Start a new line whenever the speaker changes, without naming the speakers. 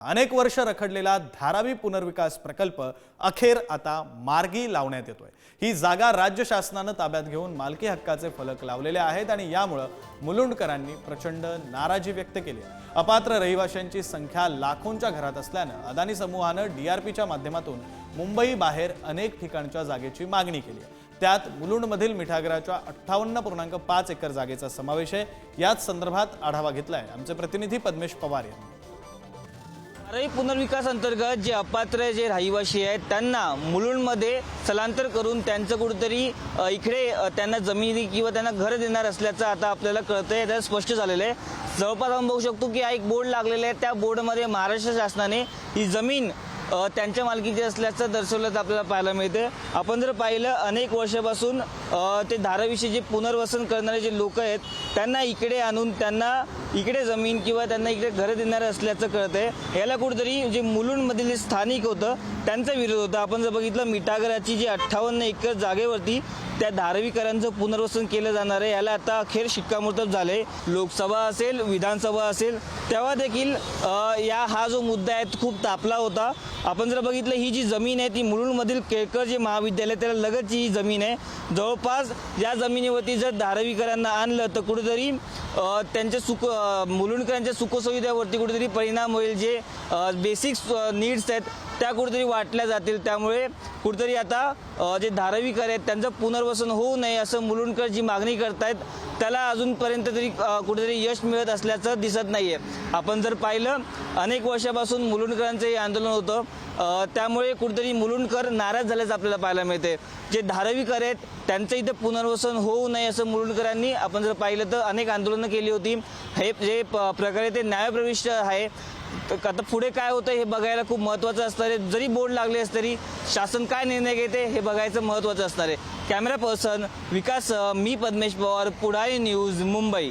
अनेक वर्ष रखडलेला धारावी पुनर्विकास प्रकल्प अखेर आता मार्गी लावण्यात येतोय। ही जागा राज्य शासनाने ताब्यात घेऊन मालकी हक्काचे फलक लावलेले आहेत आणि यामुळे मुलुंडकरांनी प्रचंड नाराजी व्यक्त केली आहे। अपात्र रहिवाशांची संख्या लाखोंच्या घरात असल्याने अदानी समूहाने डीआरपीच्या माध्यमातून मुंबई बाहेर अनेक ठिकाणच्या जागेची मागणी केली आहे। त्यात मुलुंडमधील मिठागराच्या 58.5 एकर जागेचा समावेश आहे। याच संदर्भात आढावा घेतलाय आमचे प्रतिनिधी पद्मेश पवार यांनी।
धारावी पुनर्विकास अंतर्गत जे अपात्र जे रहिवासी आहेत त्यांना मुलुंडमध्ये स्थलांतर करून त्यांचं कुठेतरी इकडे त्यांना जमिनी किंवा त्यांना घर देणार असल्याचं आता आपल्याला कळतंय, आता स्पष्ट झालेलं आहे। जवळपास आपण बघू शकतो की हा एक बोर्ड लागलेला आहे, त्या बोर्डमध्ये महाराष्ट्र शासनाने ही जमीन त्यांच्या मालकीची असल्याचं दर्शवलं आपल्याला पाहायला मिळते। आपण जर पाहिलं अनेक वर्षापासून ते धारावीशी जे पुनर्वसन करणारे जे लोक आहेत त्यांना इकडे आणून त्यांना इकडे जमीन किंवा त्यांना इकडे घर देणार असल्याचं कळतंय। याला कुठेतरी जे मुलुंडमधील जे स्थानिक होतं त्यांचा विरोध होता। आपण जर बघितलं मिठागराची जी 58 एकर जागेवरती त्या धारावीकरांचं पुनर्वसन केलं जाणार आहे, याला आता अखेर शिक्कामोर्तब झाले। लोकसभा असेल विधानसभा असेल तेव्हा देखील हा जो मुद्दा आहे खूप तापला होता। आपण जर बघितलं ही जी जमीन आहे ती मुलुंडमधील केळकर जे महाविद्यालय त्याला लगतची ही जमीन आहे। जवळपास या जमिनीवरती जर धारावीकरांना आणलं तर कुठेतरी त्यांच्या मुलुंडकरांच्या सुखसुविधावरती कुठेतरी परिणाम होईल। जे बेसिक नीड्स आहेत त्या कुठेतरी वाटल्या जातील। त्यामुळे कुठेतरी आता जे धारावीकर आहेत त्यांचं पुनर्वसन होऊ नये असं मुलुंडकर जी मागणी करतायत त्याला अजूनपर्यंत तरी कुठेतरी यश मिळत असल्याचं दिसत नाहीये। आपण जर पाहिलं अनेक वर्षापासून मुलुंडकरांचं हे आंदोलन होतं, त्यामुळे कुठेतरी मुलुंडकर नाराज झाल्याचं आपल्याला पाहायला मिळते। जे धारावीकर आहेत त्यांचं इथे पुनर्वसन होऊ नये असं मुलुंडकरांनी आपण जर पाहिलं तर अनेक आंदोलनं केली होती। हे जे प्रकारे ते न्यायप्रविष्ट आहे, आता पुढे काय होतं हे बघायला खूप महत्त्वाचं असणार आहे। जरी बोर्ड लागले असले तरी शासन काय निर्णय घेते हे बघायचं महत्त्वाचं असणार आहे। कॅमेरा पर्सन विकास, मी पद्मेश पवार, पुढारी न्यूज, मुंबई।